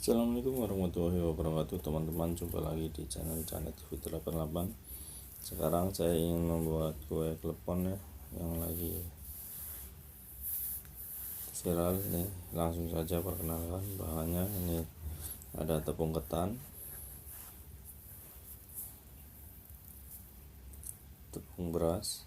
Assalamualaikum warahmatullahi wabarakatuh teman-teman, jumpa lagi di channel Janet TV 88. Sekarang saya ingin membuat kue klepon ya, yang lagi viral ini. Langsung saja perkenalkan bahannya. Ini ada tepung ketan, tepung beras,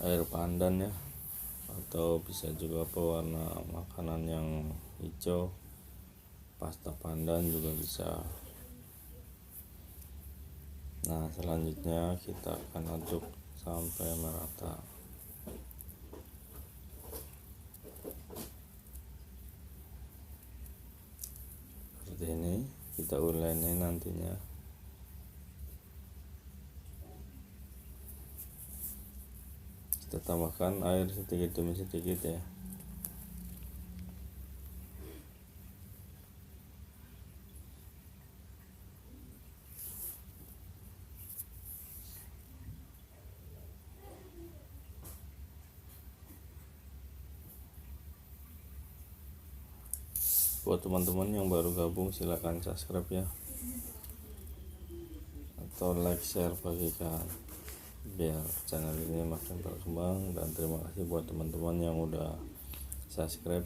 air pandan ya, atau bisa juga pewarna makanan yang hijau, pasta pandan juga bisa. Nah, selanjutnya kita akan aduk sampai merata. Seperti ini, kita uleni nantinya. Kita tambahkan air sedikit demi sedikit ya. Buat teman-teman yang baru gabung, silahkan subscribe ya, atau like, share, bagikan biar channel ini makin berkembang. Dan terima kasih buat teman-teman yang udah subscribe.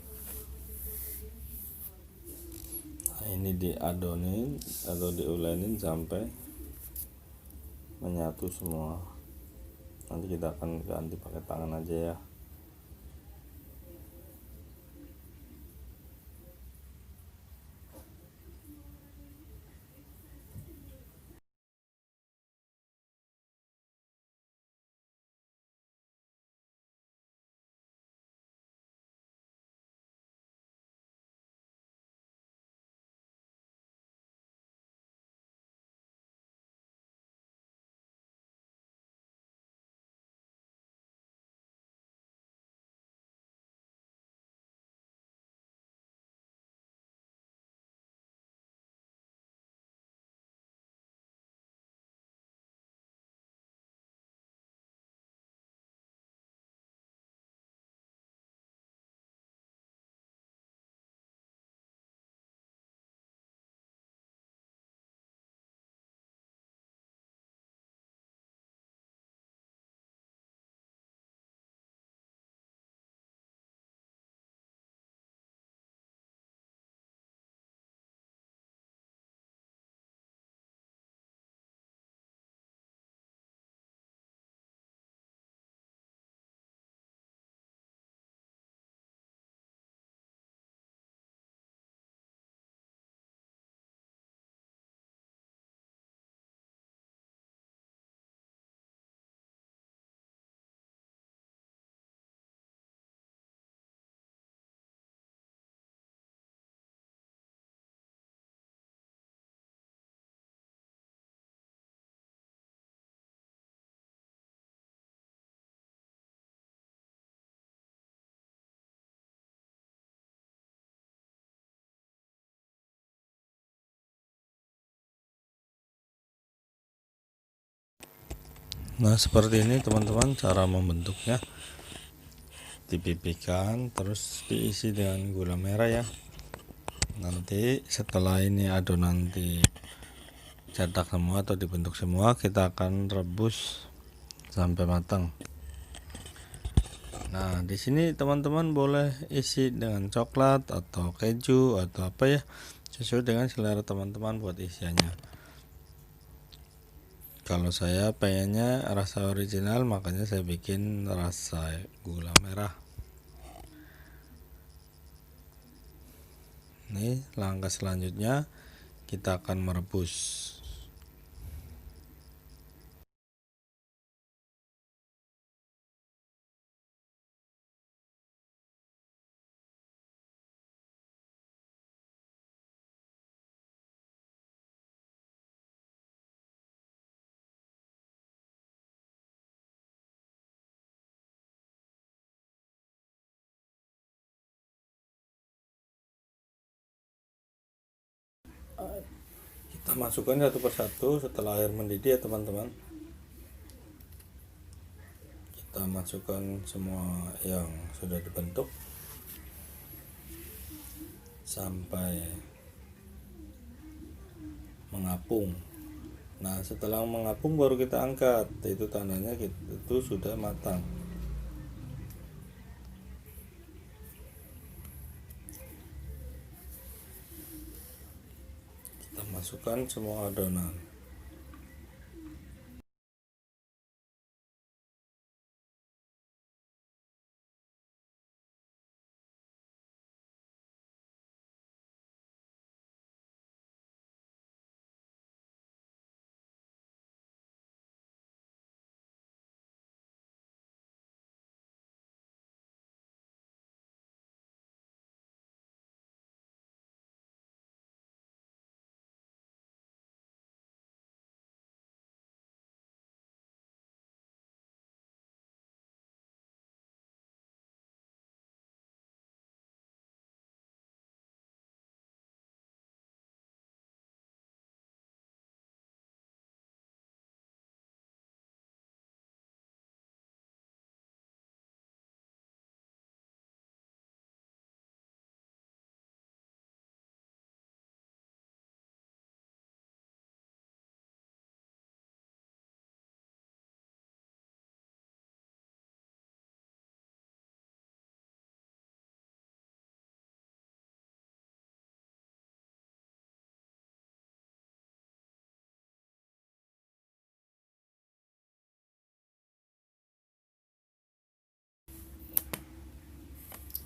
Nah, ini diadonin atau diulenin sampai menyatu semua. Nanti kita akan ganti pakai tangan aja ya. Nah, seperti ini teman-teman cara membentuknya. Dipipihkan terus diisi dengan gula merah ya. Nanti setelah ini adonan dicetak semua atau dibentuk semua, kita akan rebus sampai matang. Nah, di sini teman-teman boleh isi dengan coklat atau keju atau apa ya, sesuai dengan selera teman-teman buat isiannya. Kalau saya pengennya rasa original, makanya saya bikin rasa gula merah. Nih, langkah selanjutnya kita akan merebus. Kita masukkan satu persatu setelah air mendidih ya teman-teman. Kita masukkan semua yang sudah dibentuk sampai mengapung. Nah, setelah mengapung baru kita angkat. Itu tandanya itu sudah matang. Kita masukkan semua adonan.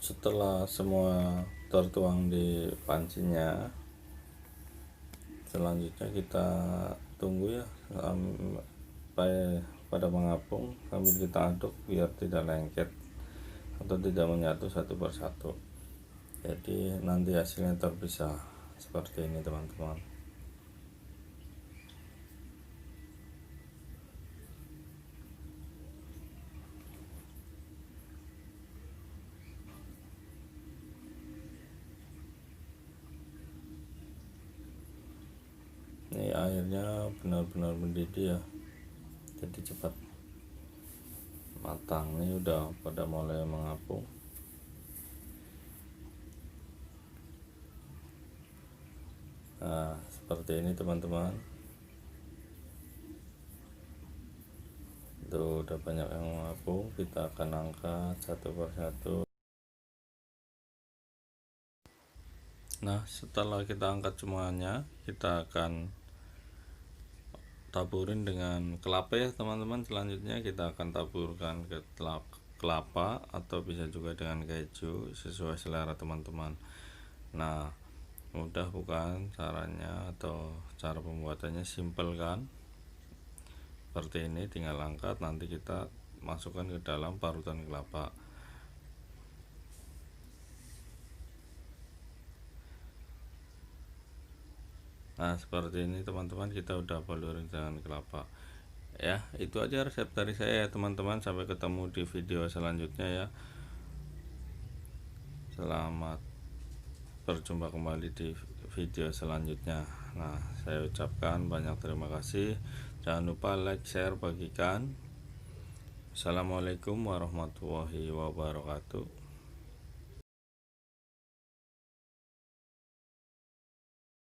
Setelah semua tertuang di pancinya, selanjutnya kita tunggu ya sampai pada mengapung sambil kita aduk biar tidak lengket atau tidak menyatu satu persatu. Jadi nanti hasilnya terpisah seperti ini teman-teman. Ini airnya benar-benar mendidih ya, jadi cepat matang. Ini udah pada mulai mengapung. Nah, seperti ini teman-teman. Itu udah banyak yang mengapung. Kita akan angkat satu persatu. Nah, setelah kita angkat semuanya, kita akan taburin dengan kelapa ya teman-teman. Selanjutnya kita akan taburkan ke kelapa atau bisa juga dengan keju sesuai selera teman-teman. Nah, mudah bukan caranya atau cara pembuatannya? Simple kan? Seperti ini, tinggal angkat, nanti kita masukkan ke dalam parutan kelapa. Nah, seperti ini teman-teman, kita udah balurin dengan kelapa. Ya, itu aja resep dari saya ya teman-teman. Sampai ketemu di video selanjutnya ya. Selamat berjumpa kembali di video selanjutnya. Nah, saya ucapkan banyak terima kasih. Jangan lupa like, share, bagikan. Assalamualaikum warahmatullahi wabarakatuh.